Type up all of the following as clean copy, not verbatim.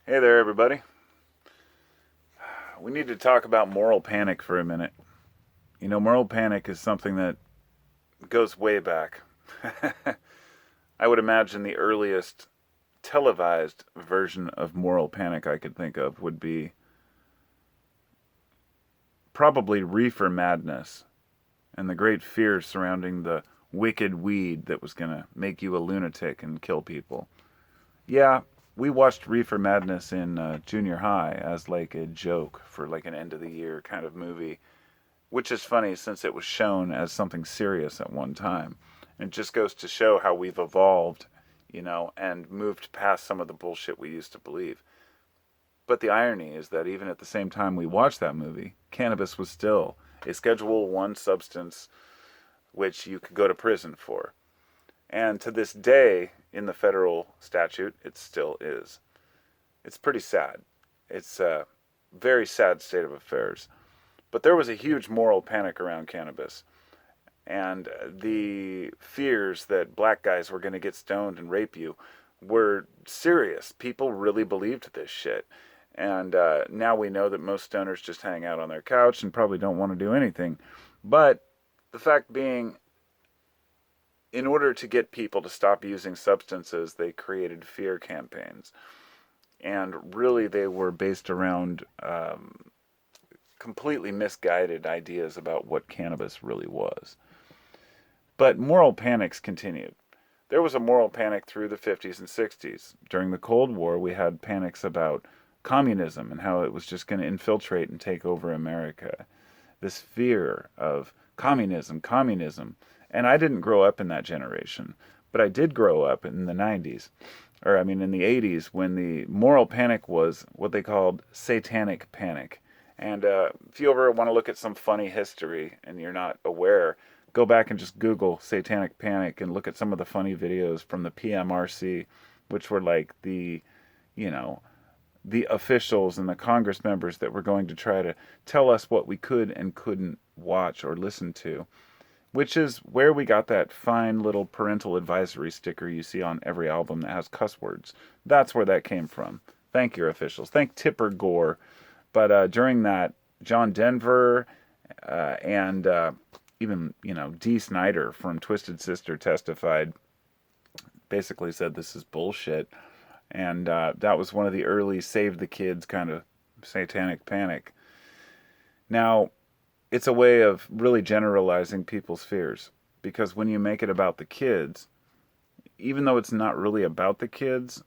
Hey there, everybody. We need to talk about moral panic for a minute. Moral panic is something that goes way back. I would imagine the earliest televised version of moral panic I could think of would be probably reefer madness and the great fear surrounding the wicked weed that was going to make you a lunatic and kill people. Yeah, we watched Reefer Madness in junior high as like a joke for like an end of the year kind of movie, which is funny since it was shown as something serious at one time. It just goes to show how we've evolved, and moved past some of the bullshit we used to believe. But the irony is that even at the same time we watched that movie, cannabis was still a Schedule 1 substance which you could go to prison for. And to this day, in the federal statute, it still is. It's pretty sad. It's a very sad state of affairs. But there was a huge moral panic around cannabis. And the fears that black guys were going to get stoned and rape you were serious. People really believed this shit. And now we know that most stoners just hang out on their couch and probably don't want to do anything. But the fact being, in order to get people to stop using substances, they created fear campaigns. And really, they were based around completely misguided ideas about what cannabis really was. But moral panics continued. There was a moral panic through the 50s and 60s. During the Cold War, we had panics about communism and how it was just going to infiltrate and take over America. This fear of communism, communism. And I didn't grow up in that generation, but I did grow up in the 90s, or I mean in the 80s, when the moral panic was what they called satanic panic. And if you ever want to look at some funny history and you're not aware, go back and just Google satanic panic and look at some of the funny videos from the PMRC, which were like you know, the officials and the Congress members that were going to try to tell us what we could and couldn't watch or listen to, which is where we got that fine little parental advisory sticker you see on every album that has cuss words. That's where that came from. Thank your officials. Thank Tipper Gore. But during that, John Denver and even, Dee Snider from Twisted Sister testified, basically said this is bullshit. And that was one of the early save the kids kind of satanic panic. Now, it's a way of really generalizing people's fears, because when you make it about the kids, even though it's not really about the kids,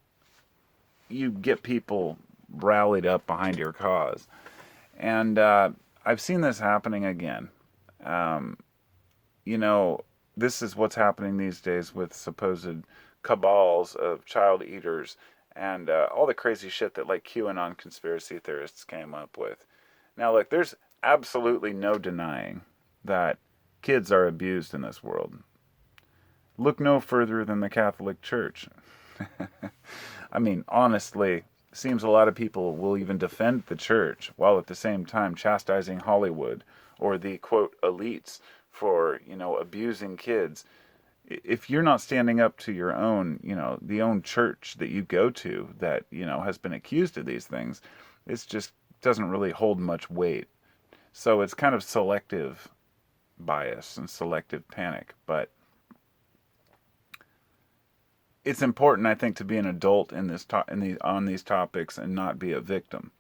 you get people rallied up behind your cause. And I've seen this happening again. Um, this is what's happening these days with supposed cabals of child eaters and all the crazy shit that like QAnon conspiracy theorists came up with. Now, look, there's absolutely no denying that kids are abused in this world. Look no further than the Catholic Church. I mean, honestly, seems a lot of people will even defend the church while at the same time chastising Hollywood or the quote elites for, abusing kids. If you're not standing up to your own, the own church that you go to that, has been accused of these things, it's just doesn't really hold much weight. So it's kind of selective bias and selective panic, but it's important, I think, to be an adult in on these topics and not be a victim,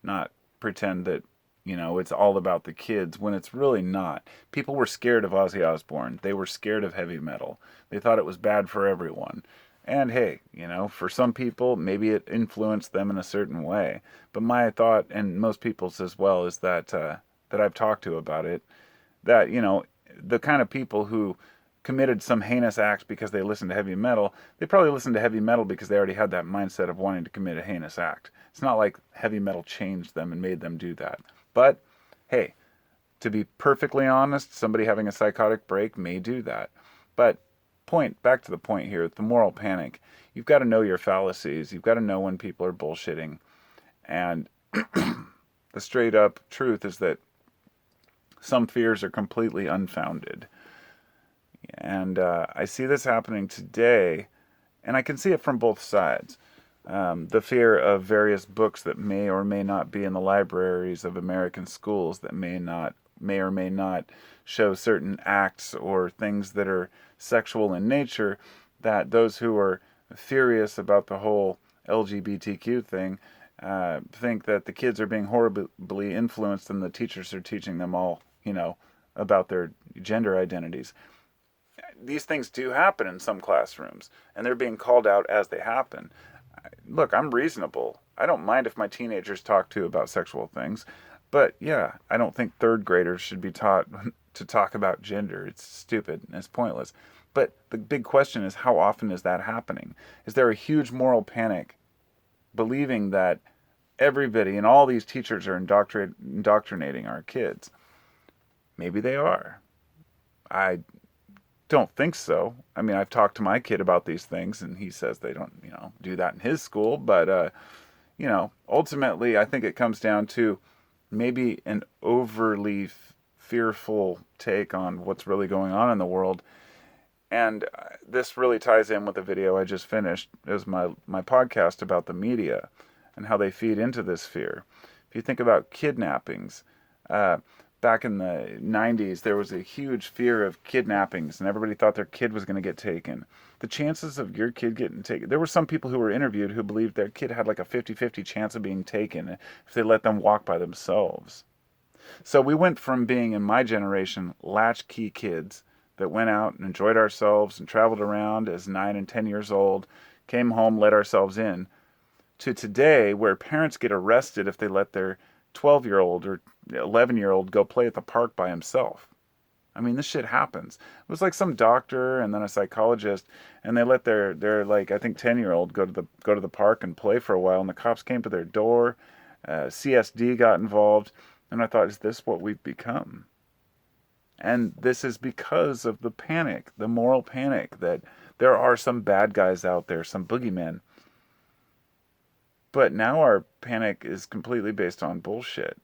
not pretend that it's all about the kids when it's really not. People were scared of Ozzy Osbourne. They were scared of heavy metal. They thought it was bad for everyone. And hey, for some people, maybe it influenced them in a certain way. But my thought, and most people's as well, is that I've talked to about it, that the kind of people who committed some heinous act because they listened to heavy metal, they probably listened to heavy metal because they already had that mindset of wanting to commit a heinous act. It's not like heavy metal changed them and made them do that. But hey, to be perfectly honest, somebody having a psychotic break may do that. But back to the point here, the moral panic. You've got to know your fallacies. You've got to know when people are bullshitting. And the straight up truth is that some fears are completely unfounded. And I see this happening today, and I can see it from both sides. The fear of various books that may or may not be in the libraries of American schools that may or may not show certain acts or things that are sexual in nature, that those who are furious about the whole LGBTQ thing think that the kids are being horribly influenced and the teachers are teaching them all, about their gender identities. These things do happen in some classrooms, and they're being called out as they happen. Look, I'm reasonable. I don't mind if my teenagers talk to about sexual things, but yeah, I don't think third graders should be taught to talk about gender. It's stupid and it's pointless. But the big question is, how often is that happening? Is there a huge moral panic believing that everybody and all these teachers are indoctrinating our kids? Maybe they are. I don't think so. I mean, I've talked to my kid about these things, and he says they don't, do that in his school. But, ultimately, I think it comes down to maybe an overly fearful take on what's really going on in the world. And this really ties in with the video I just finished. It was my podcast about the media and how they feed into this fear. If you think about kidnappings, uh, back in the 90s, there was a huge fear of kidnappings, and everybody thought their kid was going to get taken. The chances of your kid getting taken, there were some people who were interviewed who believed their kid had like a 50-50 chance of being taken if they let them walk by themselves. So we went from being, in my generation, latchkey kids that went out and enjoyed ourselves and traveled around as 9 and 10 years old, came home, let ourselves in, to today where parents get arrested if they let their 12-year-old or 11-year-old go play at the park by himself. I mean, this shit happens. It was like some doctor and then a psychologist, and they let their like, I think, 10-year-old go to the park and play for a while, and the cops came to their door. CSD got involved, and I thought, is this what we've become? And this is because of the panic, the moral panic, that there are some bad guys out there, some boogeymen. But now our panic is completely based on bullshit.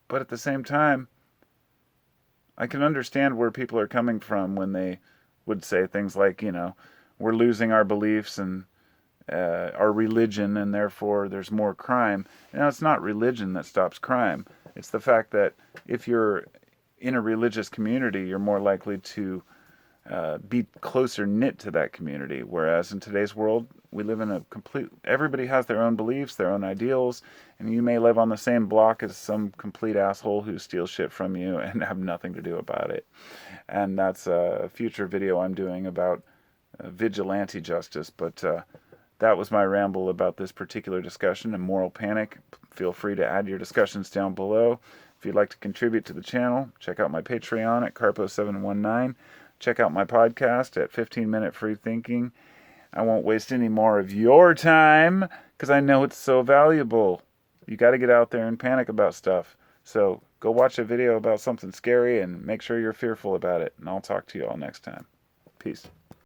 But at the same time, I can understand where people are coming from when they would say things like, we're losing our beliefs and our religion, and therefore there's more crime. It's not religion that stops crime. It's the fact that if you're in a religious community, you're more likely to be closer knit to that community. Whereas in today's world, we live in everybody has their own beliefs, their own ideals, and you may live on the same block as some complete asshole who steals shit from you and have nothing to do about it. And that's a future video I'm doing about vigilante justice. But that was my ramble about this particular discussion and moral panic. Feel free to add your discussions down below. If you'd like to contribute to the channel, check out my Patreon at Carpo719. Check out my podcast at 15 Minute Free Thinking. I won't waste any more of your time because I know it's so valuable. You got to get out there and panic about stuff. So go watch a video about something scary and make sure you're fearful about it. And I'll talk to you all next time. Peace.